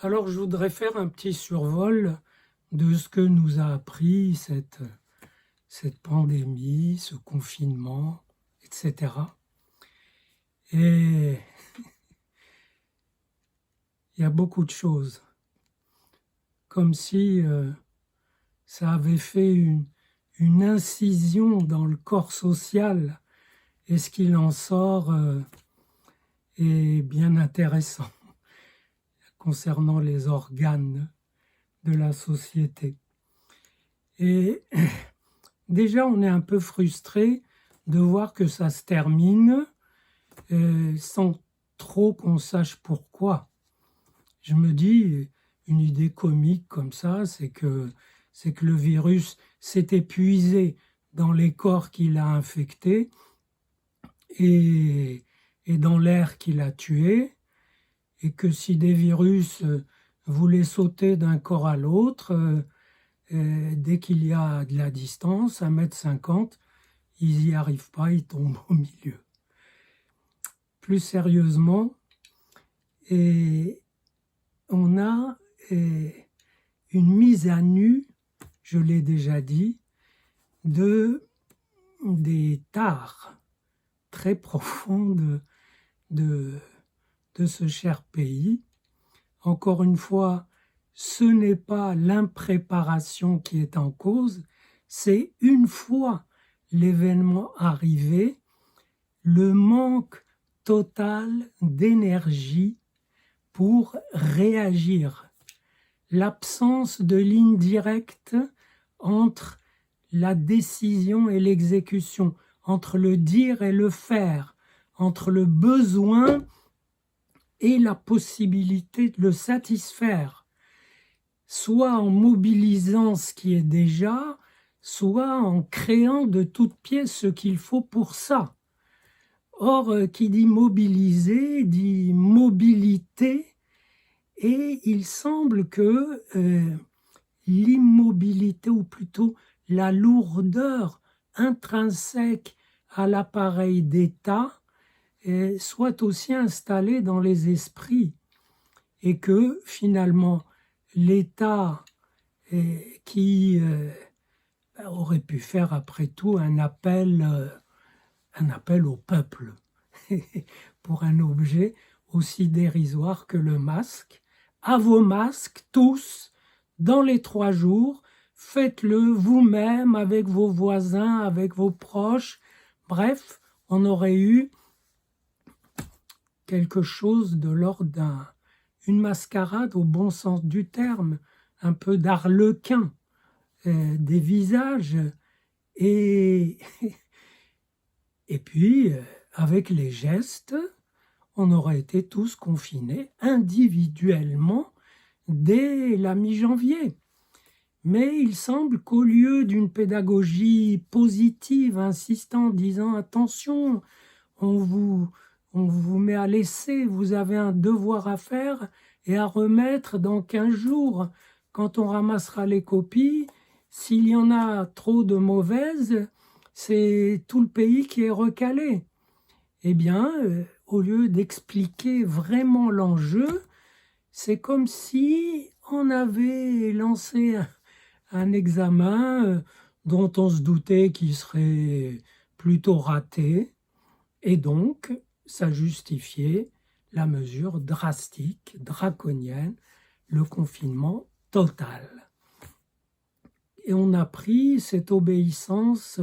Alors, je voudrais faire un petit survol de ce que nous a appris cette pandémie, ce confinement, etc. Et il y a beaucoup de choses, comme si ça avait fait une incision dans le corps social, et ce qu'il en sort est bien intéressant concernant les organes de la société. Et déjà, on est un peu frustré de voir que ça se termine sans trop qu'on sache pourquoi. Je me dis, une idée comique comme ça, c'est que le virus s'est épuisé dans les corps qu'il a infectés et dans l'air qu'il a tué, et que si des virus voulaient sauter d'un corps à l'autre, dès qu'il y a de la distance, 1,50 m, ils n'y arrivent pas, ils tombent au milieu. Plus sérieusement, et on a une mise à nu, je l'ai déjà dit, des tares très profondes de ce cher pays. Encore une fois, ce n'est pas l'impréparation qui est en cause, c'est une fois l'événement arrivé, le manque total d'énergie pour réagir. L'absence de ligne directe entre la décision et l'exécution, entre le dire et le faire, entre le besoin et la possibilité de le satisfaire, soit en mobilisant ce qui est déjà, soit en créant de toutes pièces ce qu'il faut pour ça. Or, qui dit mobiliser, dit mobilité, et il semble que l'immobilité, ou plutôt la lourdeur intrinsèque à l'appareil d'État, soit aussi installée dans les esprits, et que finalement l'État qui aurait pu faire après tout un appel au peuple pour un objet aussi dérisoire que le masque. À vos masques, tous, dans les 3 jours, faites-le vous-même, avec vos voisins, avec vos proches. Bref, on aurait eu quelque chose de l'ordre d'une mascarade au bon sens du terme, un peu d'arlequin des visages, et puis avec les gestes, on aurait été tous confinés individuellement dès la mi-janvier. Mais il semble qu'au lieu d'une pédagogie positive, insistant, disant « attention, on vous met à l'essai, vous avez un devoir à faire et à remettre dans 15 jours. Quand on ramassera les copies, s'il y en a trop de mauvaises, c'est tout le pays qui est recalé. » Eh bien, au lieu d'expliquer vraiment l'enjeu, c'est comme si on avait lancé un examen dont on se doutait qu'il serait plutôt raté, et donc ça justifiait la mesure drastique, draconienne, le confinement total. Et on a pris cette obéissance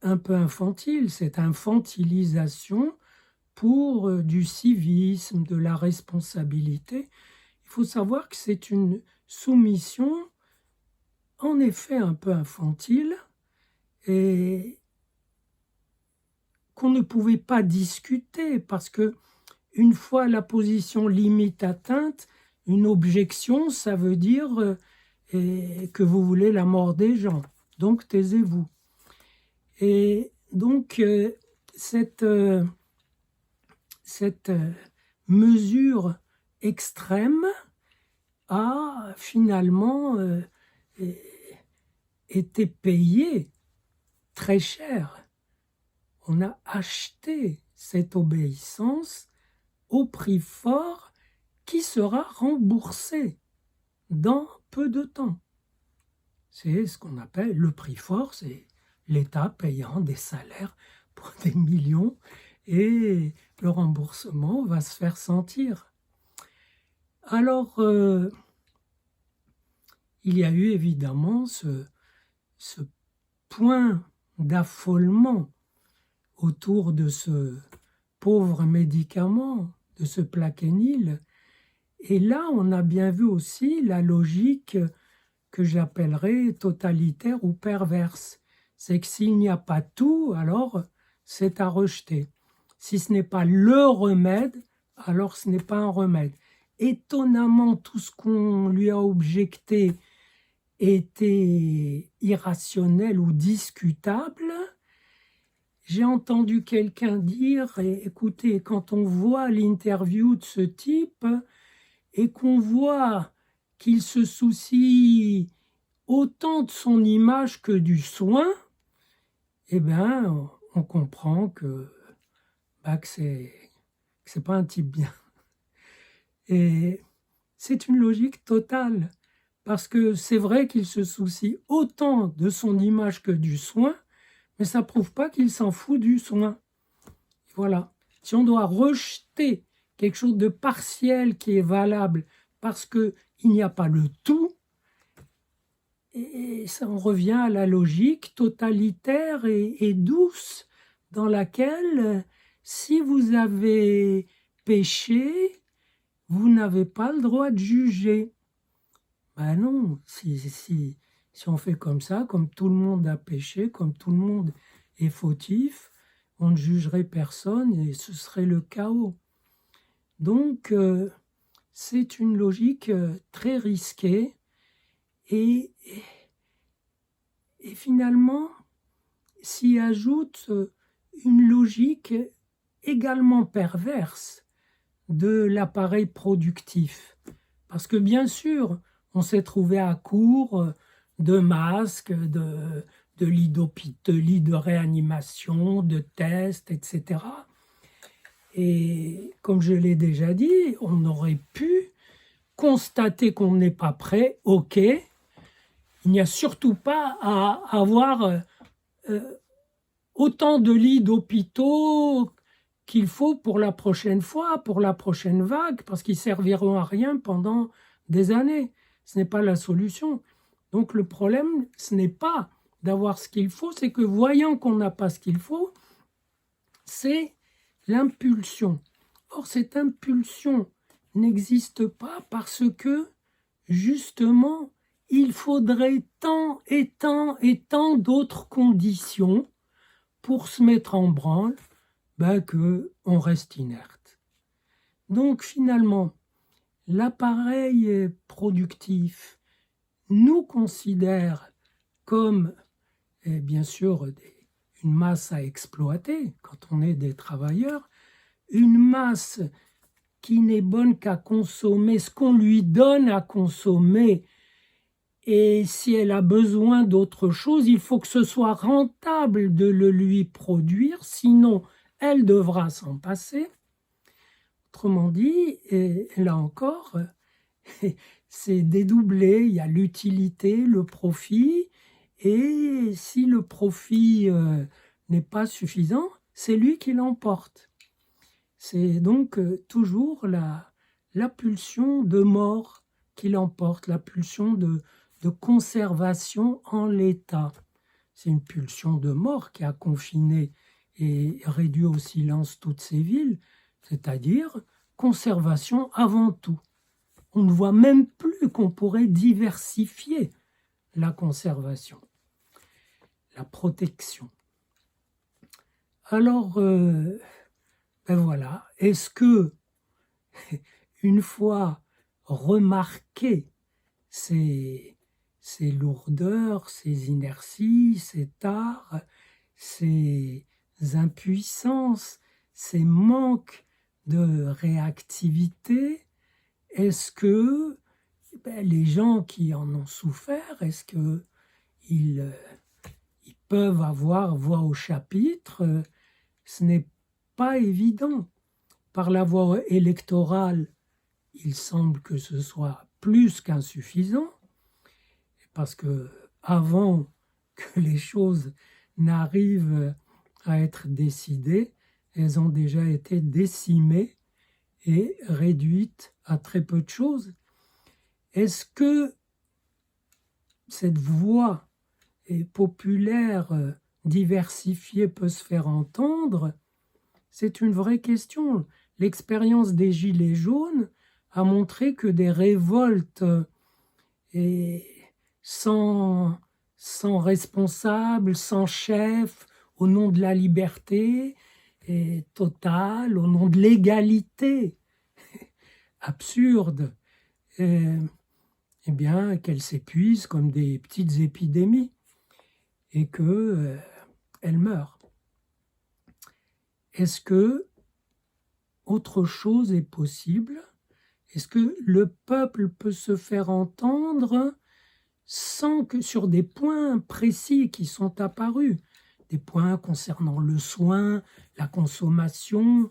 un peu infantile, cette infantilisation pour du civisme, de la responsabilité. Il faut savoir que c'est une soumission en effet un peu infantile et qu'on ne pouvait pas discuter parce que une fois la position limite atteinte, une objection, ça veut dire que vous voulez la mort des gens. Donc taisez-vous. Et donc cette mesure extrême a finalement été payée très cher. On a acheté cette obéissance au prix fort qui sera remboursé dans peu de temps. C'est ce qu'on appelle le prix fort, c'est l'État payant des salaires pour des millions et le remboursement va se faire sentir. Alors, il y a eu évidemment ce point d'affolement autour de ce pauvre médicament, de ce Plaquenil. Et là, on a bien vu aussi la logique que j'appellerais totalitaire ou perverse. C'est que s'il n'y a pas tout, alors c'est à rejeter. Si ce n'est pas le remède, alors ce n'est pas un remède. Étonnamment, tout ce qu'on lui a objecté était irrationnel ou discutable. J'ai entendu quelqu'un dire, écoutez, quand on voit l'interview de ce type et qu'on voit qu'il se soucie autant de son image que du soin, eh bien, on comprend que c'est pas un type bien. Et c'est une logique totale, parce que c'est vrai qu'il se soucie autant de son image que du soin, mais ça ne prouve pas qu'il s'en fout du soin. Voilà. Si on doit rejeter quelque chose de partiel qui est valable parce qu'il n'y a pas le tout, et ça en revient à la logique totalitaire et douce dans laquelle, si vous avez péché, vous n'avez pas le droit de juger. Ben non, si on fait comme ça, comme tout le monde a péché, comme tout le monde est fautif, on ne jugerait personne et ce serait le chaos. Donc, c'est une logique très risquée et finalement s'y ajoute une logique également perverse de l'appareil productif. Parce que bien sûr, on s'est trouvé à court de masques, de lits de réanimation, de tests, etc. Et comme je l'ai déjà dit, on aurait pu constater qu'on n'est pas prêt, ok. Il n'y a surtout pas à avoir autant de lits d'hôpitaux qu'il faut pour la prochaine fois, pour la prochaine vague, parce qu'ils serviront à rien pendant des années. Ce n'est pas la solution. Donc le problème, ce n'est pas d'avoir ce qu'il faut, c'est que voyant qu'on n'a pas ce qu'il faut, c'est l'impulsion. Or, cette impulsion n'existe pas parce que, justement, il faudrait tant et tant et tant d'autres conditions pour se mettre en branle, qu'on reste inerte. Donc, finalement, l'appareil productif nous considère comme, bien sûr, une masse à exploiter quand on est des travailleurs, une masse qui n'est bonne qu'à consommer ce qu'on lui donne à consommer. Et si elle a besoin d'autre chose, il faut que ce soit rentable de le lui produire, sinon elle devra s'en passer. Autrement dit, et là encore, c'est dédoublé, il y a l'utilité, le profit, et si le profit n'est pas suffisant, c'est lui qui l'emporte. C'est donc toujours la pulsion de mort qui l'emporte, la pulsion de conservation en l'état. C'est une pulsion de mort qui a confiné et réduit au silence toutes ces villes, c'est-à-dire conservation avant tout. On ne voit même plus qu'on pourrait diversifier la conservation, la protection. Alors, voilà, est-ce que, une fois remarqué ces lourdeurs, ces inerties, ces tares, ces impuissances, ces manques de réactivité, est-ce que les gens qui en ont souffert, est-ce qu'ils peuvent avoir voix au chapitre? Ce n'est pas évident. Par la voie électorale, il semble que ce soit plus qu'insuffisant, parce que avant que les choses n'arrivent à être décidées, elles ont déjà été décimées et réduites à très peu de choses. Est-ce que cette voix populaire diversifiée peut se faire entendre? C'est une vraie question. L'expérience des Gilets jaunes a montré que des révoltes sans responsable, sans chef, au nom de la liberté totale, au nom de l'égalité absurde, eh bien, qu'elles s'épuisent comme des petites épidémies et qu'elles meurent. Est-ce que autre chose est possible? Est-ce que le peuple peut se faire entendre sans que sur des points précis qui sont apparus, des points concernant le soin, la consommation,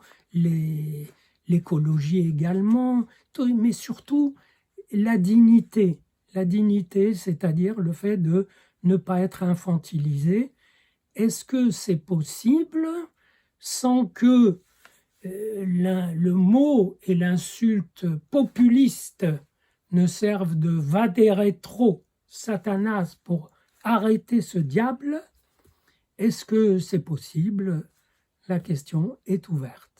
l'écologie également, mais surtout la dignité, c'est-à-dire le fait de ne pas être infantilisé. Est-ce que c'est possible sans que le mot et l'insulte populiste ne servent de vade retro Satanas pour arrêter ce diable? Est-ce que c'est possible? La question est ouverte.